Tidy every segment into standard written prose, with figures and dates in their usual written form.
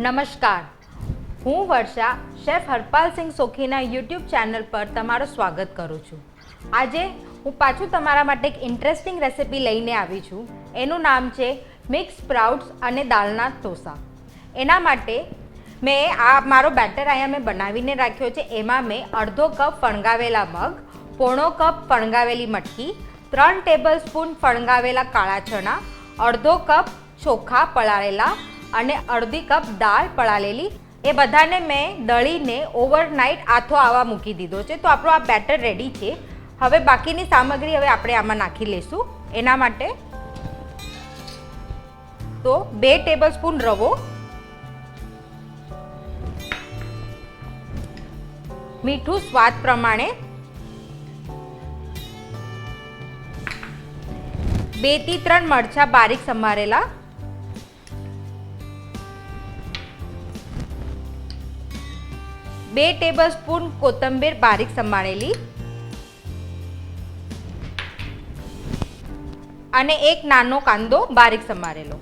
નમસ્કાર, હું વર્ષા chef Harpalsinh સોખીના YouTube channel પર તમારું સ્વાગત કરું છું. આજે હું પાછું તમારા માટે એક ઇન્ટરેસ્ટિંગ રેસિપી લઈને આવી છું. એનું નામ છે મિક્સ સ્પ્રાઉટ્સ અને દાળના ઢોસા. એના માટે મેં મારો બેટર અહીંયા મેં બનાવીને રાખ્યો છે. એમાં મેં અડધો કપ ફણગાવેલા મગ, પોણો કપ ફણગાવેલી મટકી, 3 ટેબલ સ્પૂન ફણગાવેલા કાળા ચણા, અડધો કપ ચોખા પલાળેલા અને અડધી કપ દાળ પલાળેલી, એ બધાને મેં દળીને ઓવરનાઇટ આથો આવવા મૂકી દીધો છે. તો આપણો આ બેટર રેડી છે. હવે બાકીની સામગ્રી હવે આપણે આમાં નાખી લઈશું. એના માટે તો 2 ટેબલ સ્પૂન રવો, મીઠું સ્વાદ પ્રમાણે, 2 થી 3 મરચાં બારીક સમારેલા, બે ટેબલ સ્પૂન કોથંબીર બારીક સમારેલી અને 1 નાનો કાંદો બારીક સમારેલો.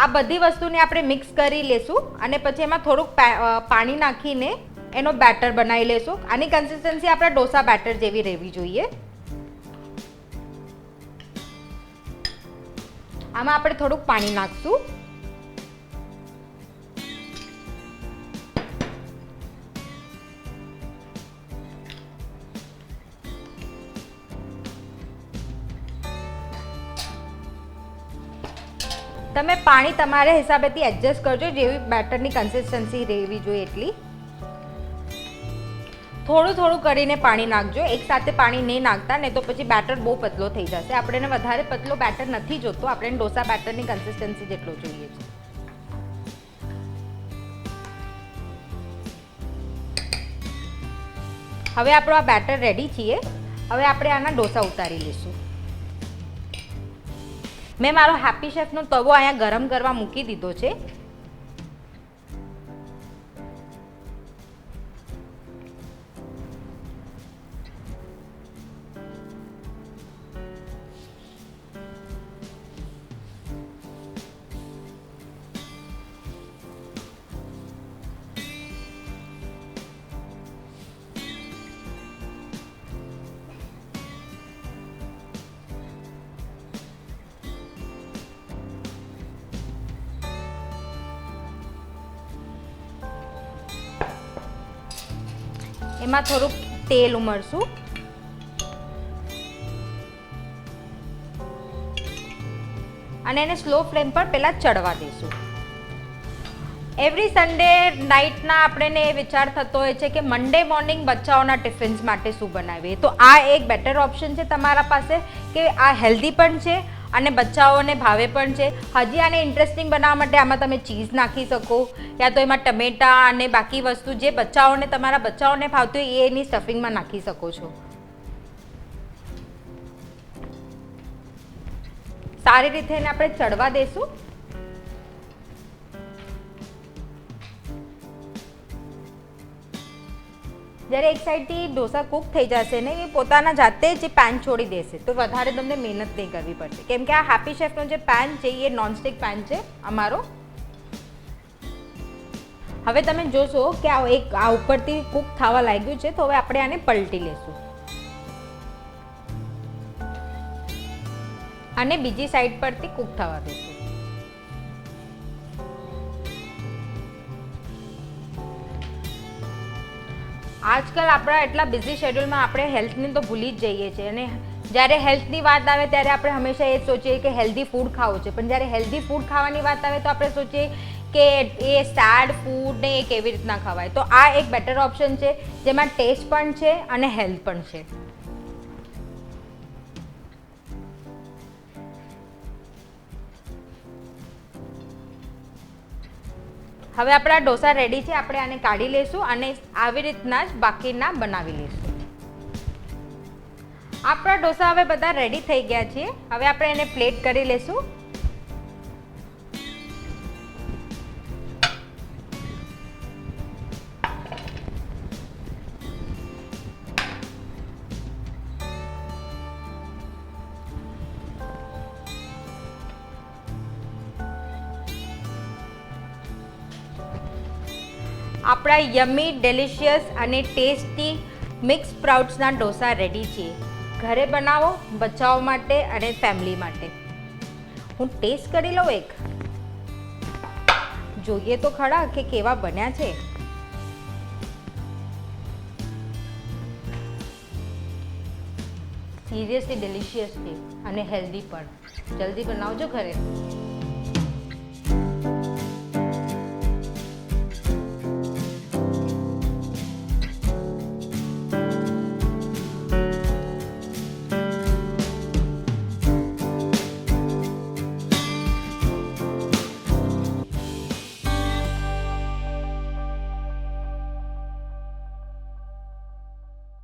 આ બધી વસ્તુને આપણે મિક્સ કરી લેશું અને પછી એમાં થોડુંક પાણી નાખીને એનો બેટર બનાવી લેશું. આની કન્સિસ્ટન્સી આપણા ઢોસા બેટર જેવી રહેવી જોઈએ. આમાં આપણે થોડુંક પાણી નાખશું. તમે પાણી તમારા હિસાબેથી એડજસ્ટ કરજો, જેવી બેટરની કન્સિસ્ટન્સી રહેવી જોઈએ એટલી. થોડું થોડું કરીને પાણી નાખજો, એકસાથે પાણી નહીં નાખતા, નહીં તો પછી બેટર બહુ પતલો થઈ જશે. આપણે વધારે પતલો બેટર નથી જોતો, આપણે ઢોસા બેટરની કન્સિસ્ટન્સી જેટલો જોઈએ છે. હવે આપણો આ બેટર રેડી છીએ. હવે આપણે આના ઢોસા ઉતારી લઈશું. મેં મારો હેપી શેફનો તવો અહીંયા ગરમ કરવા મૂકી દીધો છે. એમાં થોડુંક તેલ ઉમેરશું અને એને સ્લો ફ્લેમ પર પહેલાં ચડવા દઈશું. એવરી સન્ડે નાઇટના આપણને એ વિચાર થતો હોય છે કે મંડે મોર્નિંગ બચ્ચાઓના ટિફિન્સ માટે શું બનાવીએ. તો આ એક બેટર ઓપ્શન છે તમારા પાસે કે આ હેલ્ધી પણ છે અને બચ્ચાઓને ભાવે પણ છે. હજી આને ઇન્ટરેસ્ટિંગ બનાવવા માટે આમાં તમે ચીઝ નાખી શકો, યા તો એમાં ટમેટા અને બાકી વસ્તુ જે તમારા બચ્ચાઓને ભાવતી હોય એની સ્ટફિંગમાં નાખી શકો છો. સારી રીતે એને આપણે ચડવા દઈશું. જ્યારે એક સાઈડથી ઢોસા કૂક થઈ જશે ને એ પોતાના જાતે જ પેન છોડી દેશે, તો વધારે તમને મહેનત નહીં કરવી પડશે. કેમ કે આ હેપી શેફનો જે પેન છે એ નોનસ્ટિક પેન છે અમારો. હવે તમે જોશો કે આ ઉપરથી કૂક થવા લાગ્યું છે, તો હવે આપણે આને પલટી લેશું અને બીજી સાઈડ પરથી કૂક થવા દઈશું. આજકાલ આપણા એટલા બિઝી શેડ્યુલમાં આપણે હેલ્થને તો ભૂલી જ જઈએ છીએ અને જ્યારે હેલ્થની વાત આવે ત્યારે આપણે હંમેશા એ જ સોચીએ કે હેલ્ધી ફૂડ ખાવું છે. પણ જ્યારે હેલ્ધી ફૂડ ખાવાની વાત આવે તો આપણે સોચીએ કે એ સેડ ફૂડ ને એ કેવી રીતના ખવાય. તો આ એક બેટર ઓપ્શન છે જેમાં ટેસ્ટ પણ છે અને હેલ્થ પણ છે. હવે આપણા ઢોસા રેડી છે. આપણે આને કાઢી લઈશું અને આવી રીતના જ બાકીના બનાવી લઈશું. આપણા ઢોસા હવે બધા રેડી થઈ ગયા છે. હવે આપણે એને પ્લેટ કરી લઈશું. આપણા યમી ડેલિશિયસ અને ટેસ્ટી મિક્સ સ્પ્રાઉટ્સના ઢોસા રેડી છે. ઘરે બનાવો બચ્ચાઓ માટે અને ફેમિલી માટે. હું ટેસ્ટ કરી લઉં એક. જોઈએ તો ખરા કે કેવા બન્યા છે. સિરિયસલી ડિલિશિયસ છે અને હેલ્ધી પણ. જલ્દી બનાવજો ઘરે.